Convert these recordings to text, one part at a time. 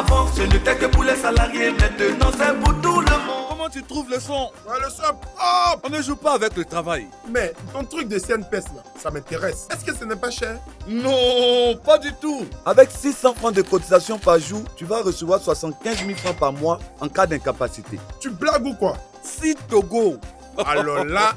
Avant, ce n'était que pour les salariés, maintenant c'est pour tout le monde. Comment tu trouves le son? Ouais, le son pop. On ne joue pas avec le travail. Mais ton truc de CNPS là, ça m'intéresse. Est-ce que ce n'est pas cher? Non, pas du tout. Avec 600 francs de cotisation par jour, tu vas recevoir 75 000 francs par mois en cas d'incapacité. Tu blagues ou quoi? Si Togo. Alors là,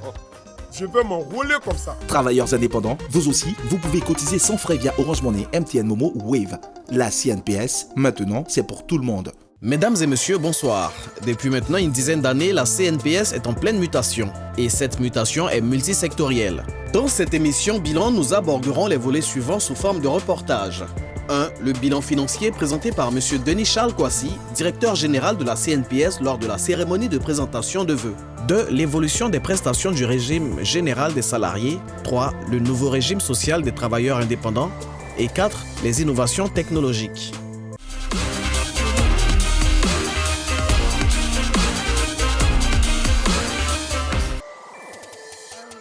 je veux m'enrouler comme ça. Travailleurs indépendants, vous aussi, vous pouvez cotiser sans frais via Orange Money, MTN Momo ou Wave. La CNPS, maintenant, c'est pour tout le monde. Mesdames et messieurs, bonsoir. Depuis maintenant une dizaine d'années, la CNPS est en pleine mutation. Et cette mutation est multisectorielle. Dans cette émission Bilan, nous aborderons les volets suivants sous forme de reportage. 1. Le bilan financier présenté par M. Denis Charles Kwasi, directeur général de la CNPS lors de la cérémonie de présentation de vœux. 2. L'évolution des prestations du régime général des salariés. 3. Le nouveau régime social des travailleurs indépendants. Et 4. Les innovations technologiques.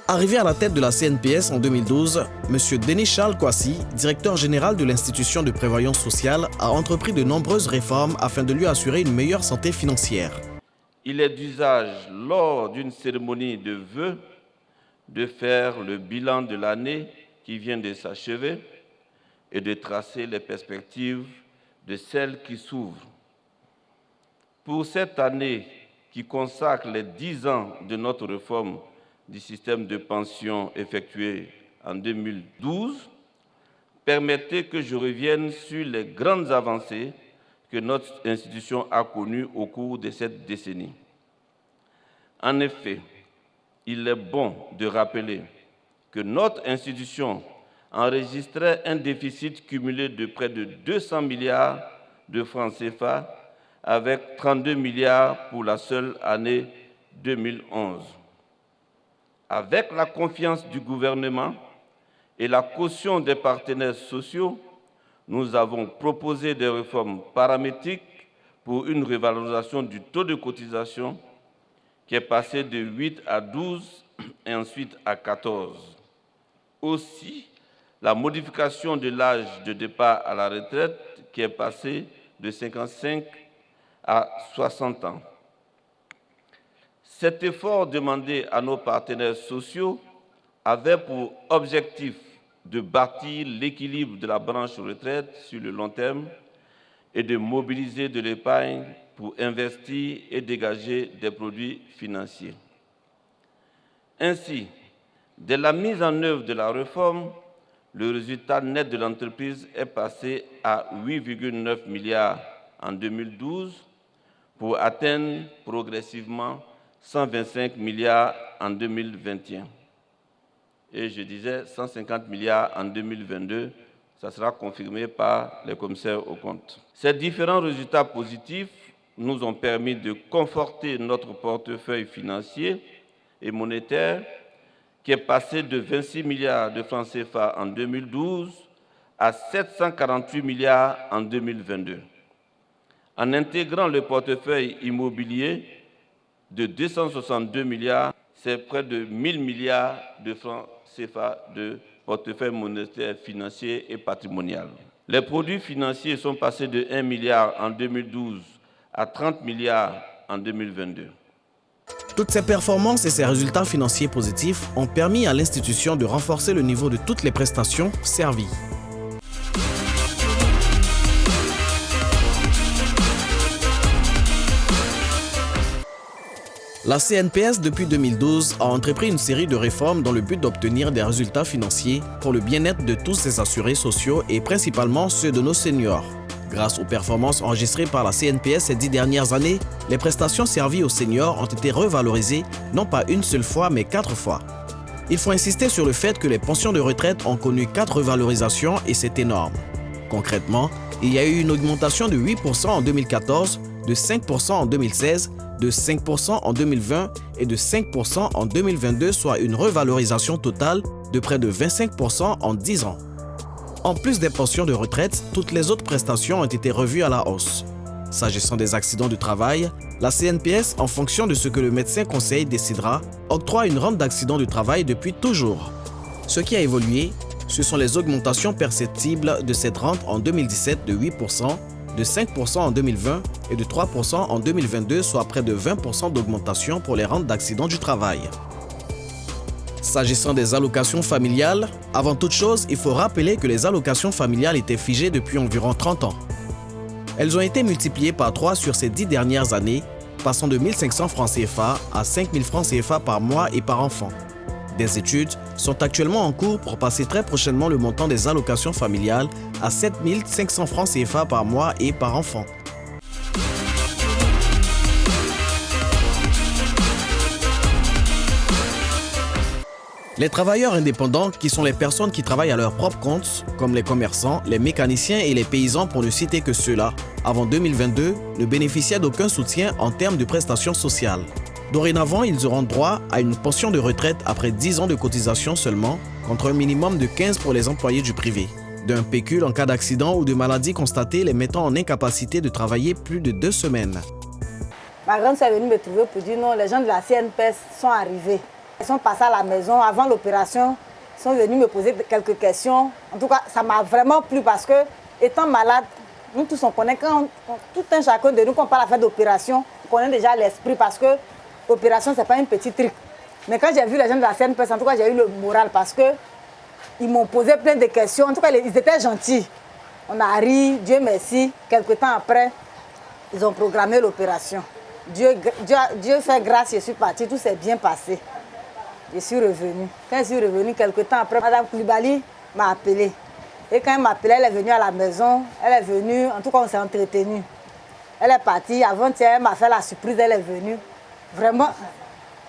Arrivé à la tête de la CNPS en 2012, M. Denis Charles Kwasi, directeur général de l'institution de prévoyance sociale, a entrepris de nombreuses réformes afin de lui assurer une meilleure santé financière. Il est d'usage, lors d'une cérémonie de vœux, de faire le bilan de l'année qui vient de s'achever et de tracer les perspectives de celle qui s'ouvre. Pour cette année qui consacre les 10 ans de notre réforme du système de pension effectué en 2012, permettez que je revienne sur les grandes avancées que notre institution a connues au cours de cette décennie. En effet, il est bon de rappeler que notre institution enregistrait un déficit cumulé de près de 200 milliards de francs CFA, avec 32 milliards pour la seule année 2011. Avec la confiance du gouvernement et la caution des partenaires sociaux, nous avons proposé des réformes paramétriques pour une revalorisation du taux de cotisation qui est passé de 8 à 12 et ensuite à 14. Aussi, la modification de l'âge de départ à la retraite qui est passé de 55 à 60 ans. Cet effort demandé à nos partenaires sociaux avait pour objectif de bâtir l'équilibre de la branche retraite sur le long terme et de mobiliser de l'épargne pour investir et dégager des produits financiers. Ainsi, dès la mise en œuvre de la réforme, le résultat net de l'entreprise est passé à 8,9 milliards en 2012 pour atteindre progressivement 125 milliards en 2021. Et je disais 150 milliards en 2022, ça sera confirmé par les commissaires aux comptes. Ces différents résultats positifs nous ont permis de conforter notre portefeuille financier et monétaire qui est passé de 26 milliards de francs CFA en 2012 à 748 milliards en 2022. En intégrant le portefeuille immobilier de 262 milliards, c'est près de 1000 milliards de francs CFA de portefeuille monétaire financier et patrimonial. Les produits financiers sont passés de 1 milliard en 2012 à 30 milliards en 2022. Toutes ces performances et ces résultats financiers positifs ont permis à l'institution de renforcer le niveau de toutes les prestations servies. La CNPS, depuis 2012, a entrepris une série de réformes dans le but d'obtenir des résultats financiers pour le bien-être de tous ses assurés sociaux et principalement ceux de nos seniors. Grâce aux performances enregistrées par la CNPS ces 10 dernières années, les prestations servies aux seniors ont été revalorisées non pas une seule fois mais 4 fois. Il faut insister sur le fait que les pensions de retraite ont connu 4 revalorisations et c'est énorme. Concrètement, il y a eu une augmentation de 8% en 2014, de 5% en 2016, de 5% en 2020 et de 5% en 2022, soit une revalorisation totale de près de 25% en 10 ans. En plus des pensions de retraite, toutes les autres prestations ont été revues à la hausse. S'agissant des accidents de travail, la CNPS, en fonction de ce que le médecin conseil décidera, octroie une rente d'accident de travail depuis toujours. Ce qui a évolué, ce sont les augmentations perceptibles de cette rente en 2017 de 8%, de 5% en 2020 et de 3% en 2022, soit près de 20% d'augmentation pour les rentes d'accident du travail. S'agissant des allocations familiales, avant toute chose, il faut rappeler que les allocations familiales étaient figées depuis environ 30 ans. Elles ont été multipliées par 3 sur ces 10 dernières années, passant de 1 500 francs CFA à 5 000 francs CFA par mois et par enfant. Des études sont actuellement en cours pour passer très prochainement le montant des allocations familiales à 7 500 francs CFA par mois et par enfant. Les travailleurs indépendants, qui sont les personnes qui travaillent à leur propre compte, comme les commerçants, les mécaniciens et les paysans pour ne citer que ceux-là, avant 2022, ne bénéficiaient d'aucun soutien en termes de prestations sociales. Dorénavant, ils auront droit à une pension de retraite après 10 ans de cotisation seulement, contre un minimum de 15 pour les employés du privé. D'un pécule en cas d'accident ou de maladie constatée les mettant en incapacité de travailler plus de 2 semaines. Ma grande soeur est venue me trouver pour dire non, les gens de la CNPS sont arrivés. Ils sont passés à la maison avant l'opération, ils sont venus me poser quelques questions. En tout cas, ça m'a vraiment plu parce que, étant malade, nous tous on connaît, quand tout un chacun de nous, quand on parle à faire d'opération, on connaît déjà l'esprit parce que l'opération, ce n'est pas un petit truc. Mais quand j'ai vu les gens de la CNPS, en tout cas, j'ai eu le moral parce qu'ils m'ont posé plein de questions. En tout cas, ils étaient gentils. On a ri, Dieu merci. Quelque temps après, ils ont programmé l'opération. Dieu fait grâce, je suis partie, tout s'est bien passé. Je suis revenue. Quand je suis revenue, quelque temps après, Mme Koulibaly m'a appelée. Et quand elle m'a appelée, elle est venue à la maison. Elle est venue, en tout cas, on s'est entretenus. Elle est partie. Avant-hier, elle m'a fait la surprise, elle est venue. Vraiment,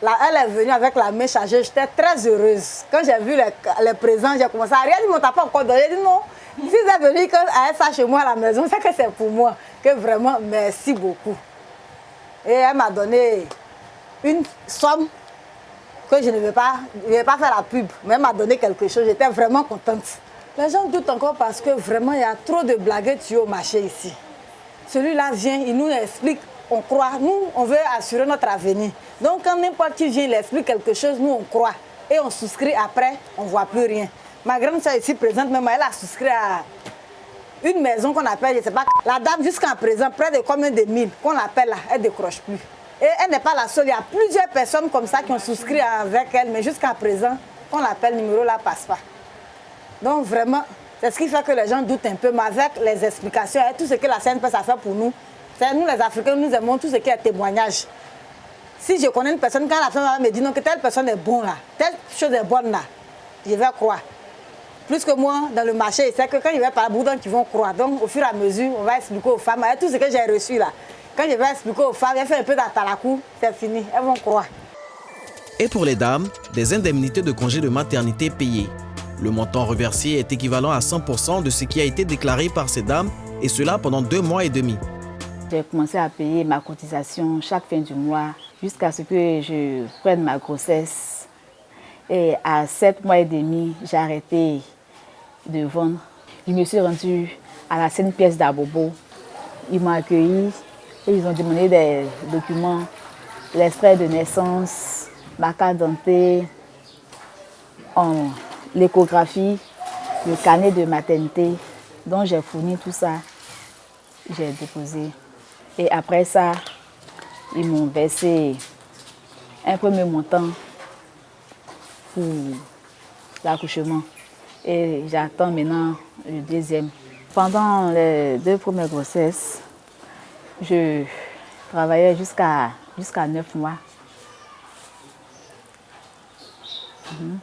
là, elle est venue avec la main chargée. J'étais très heureuse. Quand j'ai vu les présents, j'ai commencé à rire. Elle dit, on t'a pas encore donné. J'ai dit non. Si vous êtes venu, elle ça chez moi à la maison, c'est que c'est pour moi. Que vraiment, merci beaucoup. Et elle m'a donné une somme que je ne vais pas faire la pub, mais elle m'a donné quelque chose, j'étais vraiment contente. Les gens doutent encore parce que vraiment il y a trop de blagues au marché ici. Celui-là vient, il nous explique, on croit, nous on veut assurer notre avenir. Donc quand n'importe qui vient, il explique quelque chose, nous on croit. Et on souscrit après, on ne voit plus rien. Ma grande soeur ici présente, même elle a souscrit à une maison qu'on appelle, je ne sais pas, la dame jusqu'à présent, près de combien de mille qu'on appelle là, elle ne décroche plus. Et elle n'est pas la seule, il y a plusieurs personnes comme ça qui ont souscrit avec elle, mais jusqu'à présent, qu'on l'appelle numéro là, passe pas. Donc vraiment, c'est ce qui fait que les gens doutent un peu, mais avec les explications et tout ce que la CNPS a fait pour nous, c'est nous les Africains, nous aimons tout ce qui est témoignage. Si je connais une personne, quand la femme me dit non, que telle personne est bonne là, telle chose est bonne là, je vais croire. Plus que moi, dans le marché, c'est que quand je vais parler, beaucoup de gens qui vont croire. Donc au fur et à mesure, on va expliquer aux femmes, et tout ce que j'ai reçu là. Quand je vais expliquer aux femmes, elles font un peu d'atalakou, c'est fini, elles vont croire. Et pour les dames, des indemnités de congé de maternité payées. Le montant reversé est équivalent à 100% de ce qui a été déclaré par ces dames, et cela pendant 2 mois et demi. J'ai commencé à payer ma cotisation chaque fin du mois jusqu'à ce que je prenne ma grossesse. Et à 7 mois et demi, j'ai arrêté de vendre. Je me suis rendue à la CNPS d'Abobo. Ils m'ont accueilli. Et ils ont demandé des documents, l'extrait de naissance, ma carte d'identité, l'échographie, le carnet de maternité. Donc j'ai fourni tout ça, j'ai déposé. Et après ça, ils m'ont versé un premier montant pour l'accouchement. Et j'attends maintenant le deuxième. Pendant les 2 premières grossesses, je travaillais jusqu'à 9 mois.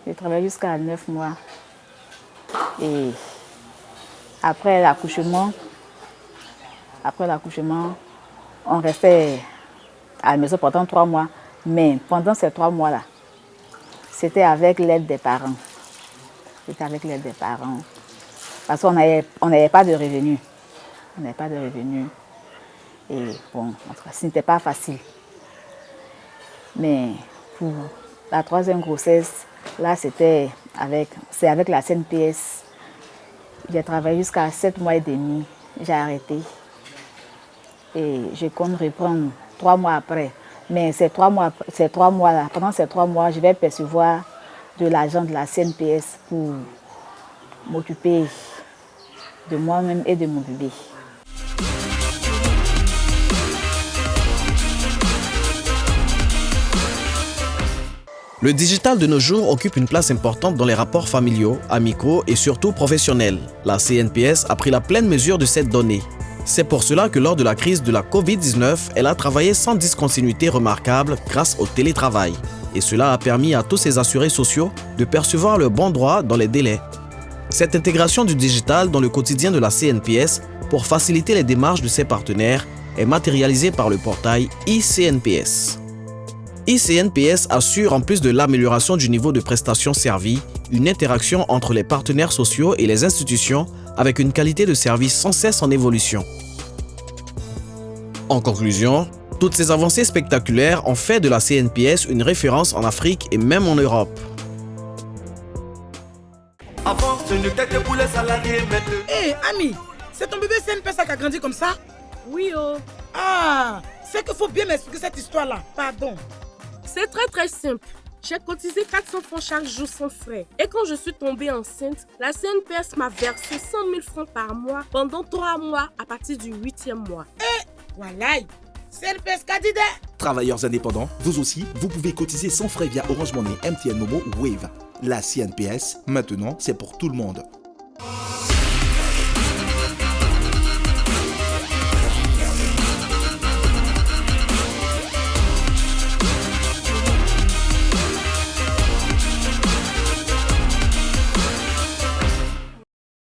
Je travaillais jusqu'à 9 mois. Et après l'accouchement, on restait à la maison pendant 3 mois. Mais pendant ces 3 mois-là, c'était avec l'aide des parents. C'était avec l'aide des parents. Parce qu'on n'avait pas de revenus. On n'avait pas de revenus. Et bon, ce n'était pas facile. Mais pour la 3e grossesse, là, c'est avec la CNPS. J'ai travaillé jusqu'à 7 mois et demi. J'ai arrêté. Et je compte reprendre 3 mois après. Mais ces 3 mois-là, pendant ces 3 mois, je vais percevoir de l'argent de la CNPS pour m'occuper de moi-même et de mon bébé. Le digital de nos jours occupe une place importante dans les rapports familiaux, amicaux et surtout professionnels. La CNPS a pris la pleine mesure de cette donnée. C'est pour cela que lors de la crise de la Covid-19, elle a travaillé sans discontinuité remarquable grâce au télétravail. Et cela a permis à tous ces assurés sociaux de percevoir leurs bons droits dans les délais. Cette intégration du digital dans le quotidien de la CNPS pour faciliter les démarches de ses partenaires est matérialisée par le portail iCNPS. iCNPS assure, en plus de l'amélioration du niveau de prestations servies, une interaction entre les partenaires sociaux et les institutions avec une qualité de service sans cesse en évolution. En conclusion, toutes ces avancées spectaculaires ont fait de la CNPS une référence en Afrique et même en Europe. Avant, ce n'était que pour les salariés, maintenant. Hé, Ami, c'est ton bébé CNPS qui a grandi comme ça? Oui, oh. Ah, c'est qu'il faut bien m'expliquer cette histoire-là. Pardon. C'est très simple. J'ai cotisé 400 francs chaque jour sans frais. Et quand je suis tombée enceinte, la CNPS m'a versé 100 000 francs par mois pendant 3 mois à partir du 8e mois. Voilà. CNPS Kadide. Travailleurs indépendants, vous aussi, vous pouvez cotiser sans frais via Orange Money, MTN Momo ou Wave. La CNPS, maintenant, c'est pour tout le monde.